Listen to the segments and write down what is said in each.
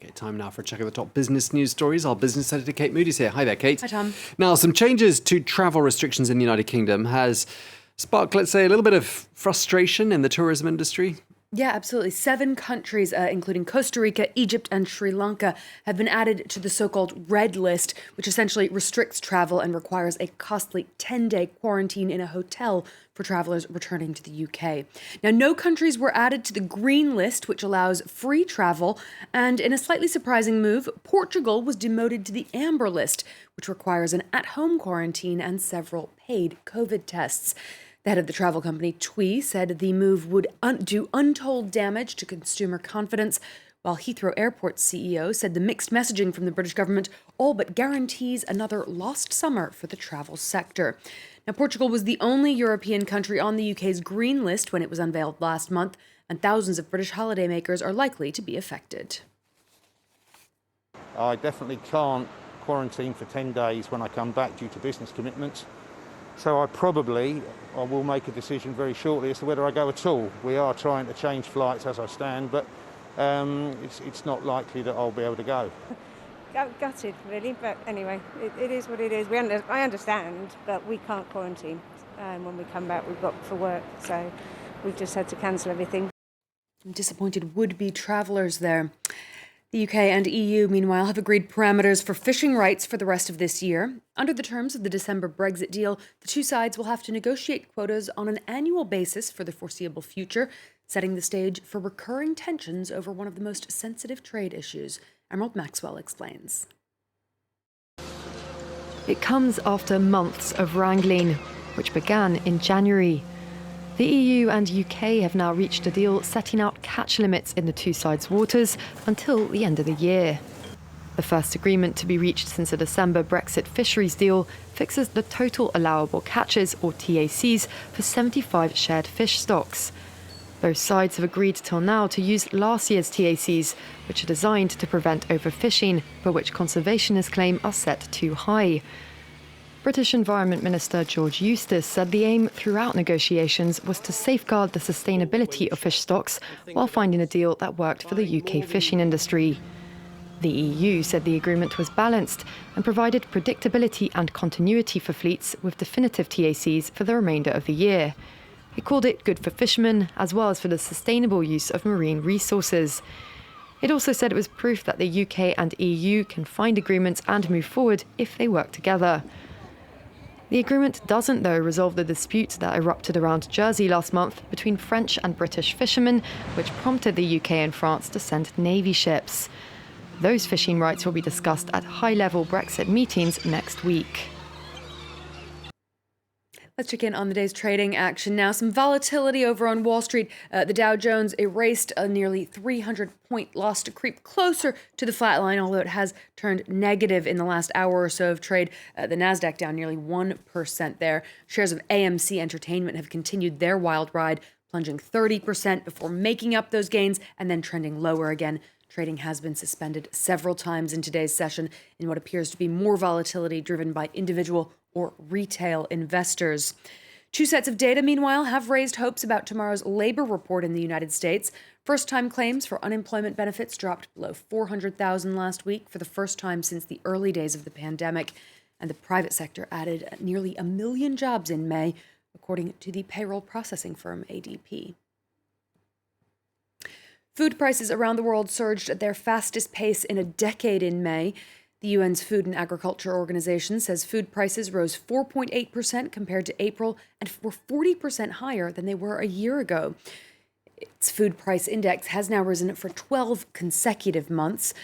Okay, time now for a check of the top business news stories. Our business editor, Kate Moody's here. Hi there, Kate. Hi, Tom. Now, some changes to travel restrictions in the United Kingdom has sparked, let's say, a little bit of frustration in the tourism industry. Yeah, absolutely. 7 countries, including Costa Rica, Egypt, and Sri Lanka, have been added to the so-called red list, which essentially restricts travel and requires a costly 10-day quarantine in a hotel for travelers returning to the UK. Now, no countries were added to the green list, which allows free travel. And in a slightly surprising move, Portugal was demoted to the amber list, which requires an at-home quarantine and several paid COVID tests. The head of the travel company, TUI, said the move would do untold damage to consumer confidence, while Heathrow Airport's CEO said the mixed messaging from the British government all but guarantees another lost summer for the travel sector. Now, Portugal was the only European country on the UK's green list when it was unveiled last month, and thousands of British holidaymakers are likely to be affected. I definitely can't quarantine for 10 days when I come back due to business commitments. So I will make a decision very shortly as to whether I go at all. We are trying to change flights as I stand, but it's not likely that I'll be able to go. Gutted, really, but anyway, it is what it is. I understand, but we can't quarantine. When we come back, we've got for work, so we've just had to cancel everything. Disappointed would-be travellers there. The UK and EU, meanwhile, have agreed parameters for fishing rights for the rest of this year. Under the terms of the December Brexit deal, the two sides will have to negotiate quotas on an annual basis for the foreseeable future, setting the stage for recurring tensions over one of the most sensitive trade issues. Emerald Maxwell explains. It comes after months of wrangling, which began in January. The EU and UK have now reached a deal setting out catch limits in the two sides' waters until the end of the year. The first agreement to be reached since the December Brexit fisheries deal fixes the total allowable catches, or TACs, for 75 shared fish stocks. Both sides have agreed till now to use last year's TACs, which are designed to prevent overfishing, but which conservationists claim are set too high. British Environment Minister George Eustice said the aim throughout negotiations was to safeguard the sustainability of fish stocks while finding a deal that worked for the UK fishing industry. The EU said the agreement was balanced and provided predictability and continuity for fleets with definitive TACs for the remainder of the year. It called it good for fishermen as well as for the sustainable use of marine resources. It also said it was proof that the UK and EU can find agreements and move forward if they work together. The agreement doesn't, though, resolve the dispute that erupted around Jersey last month between French and British fishermen, which prompted the UK and France to send Navy ships. Those fishing rights will be discussed at high-level Brexit meetings next week. Let's check in on the day's trading action now. Some volatility over on Wall Street. The Dow Jones erased a nearly 300-point loss to creep closer to the flat line, although it has turned negative in the last hour or so of trade. The Nasdaq down nearly 1% there. Shares of AMC Entertainment have continued their wild ride, plunging 30% before making up those gains and then trending lower again. Trading has been suspended several times in today's session in what appears to be more volatility driven by individual or retail investors. Two sets of data, meanwhile, have raised hopes about tomorrow's labor report in the United States. First-time claims for unemployment benefits dropped below 400,000 last week for the first time since the early days of the pandemic. And the private sector added nearly 1 million jobs in May, according to the payroll processing firm ADP. Food prices around the world surged at their fastest pace in a decade in May. The UN's Food and Agriculture Organization says food prices rose 4.8% compared to April and were 40% higher than they were a year ago. Its food price index has now risen for 12 consecutive months.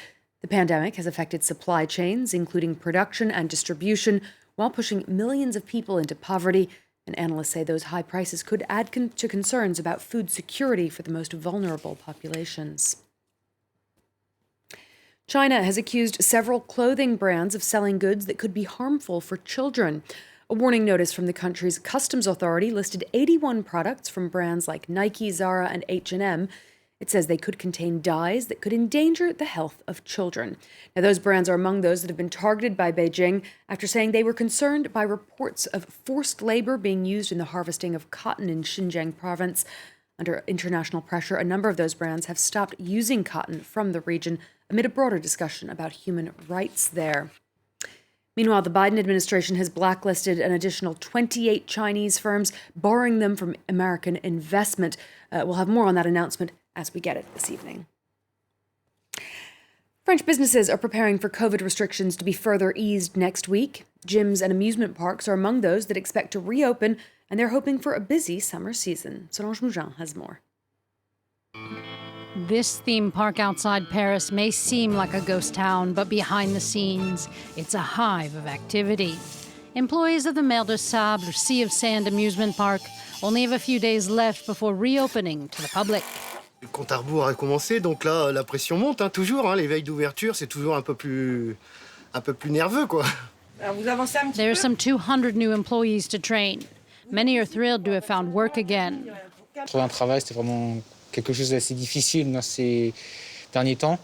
The pandemic has affected supply chains, including production and distribution, while pushing millions of people into poverty. And analysts say those high prices could add to concerns about food security for the most vulnerable populations. China has accused several clothing brands of selling goods that could be harmful for children. A warning notice from the country's customs authority listed 81 products from brands like Nike, Zara, and H&M. It says they could contain dyes that could endanger the health of children. Now, those brands are among those that have been targeted by Beijing after saying they were concerned by reports of forced labor being used in the harvesting of cotton in Xinjiang province. Under international pressure, a number of those brands have stopped using cotton from the region amid a broader discussion about human rights there. Meanwhile, the Biden administration has blacklisted an additional 28 Chinese firms, barring them from American investment. We'll have more on that announcement as we get it this evening. French businesses are preparing for COVID restrictions to be further eased next week. Gyms and amusement parks are among those that expect to reopen, and they're hoping for a busy summer season. Solange Mougin has more. This theme park outside Paris may seem like a ghost town, but behind the scenes, it's a hive of activity. Employees of the Mer de Sable, Sea of Sand amusement park, only have a few days left before reopening to the public. Le compte à rebours a commencé, donc là, la pression monte, toujours. Les veilles d'ouverture, c'est toujours un peu plus nerveux, quoi. There are some 200 new employees to train. Many are thrilled to have found work again. Trouver un travail, c'était vraiment quelque chose d'assez difficile dans ces derniers temps.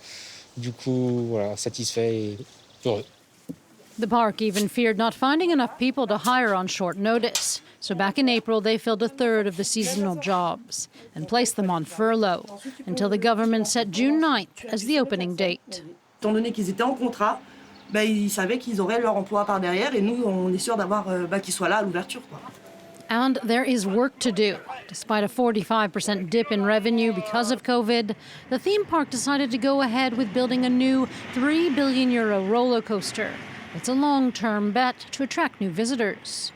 Du coup, voilà, satisfait et heureux. The park even feared not finding enough people to hire on short notice. So back in April, they filled a third of the seasonal jobs and placed them on furlough until the government set June 9th as the opening date. Étant donné qu'ils étaient en contrat, ils savaient qu'ils auraient leur emploi par derrière et nous, on est sûr d'avoir qu'ils soient là à l'ouverture, quoi. And there is work to do. Despite a 45% dip in revenue because of COVID, the theme park decided to go ahead with building a new €3 billion roller coaster. It's a long-term bet to attract new visitors.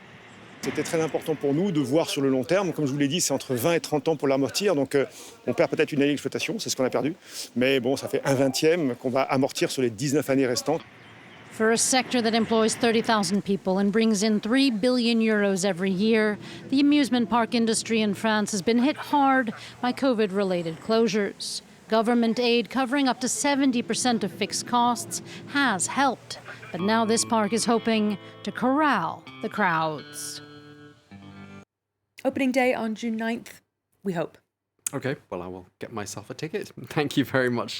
C'était très important pour nous de voir sur le long terme. Comme je vous l'ai dit, c'est entre 20 et 30 ans pour l'amortir. Donc on perd peut-être une année d'exploitation, c'est ce qu'on a perdu. Mais bon, ça fait un 20e qu'on va amortir sur les 19 années restantes. For a sector that employs 30,000 people and brings in €3 billion every year, the amusement park industry in France has been hit hard by COVID-related closures. Government aid covering up to 70% of fixed costs has helped. But now this park is hoping to corral the crowds. Opening day on June 9th, we hope. Okay, well, I will get myself a ticket. Thank you very much,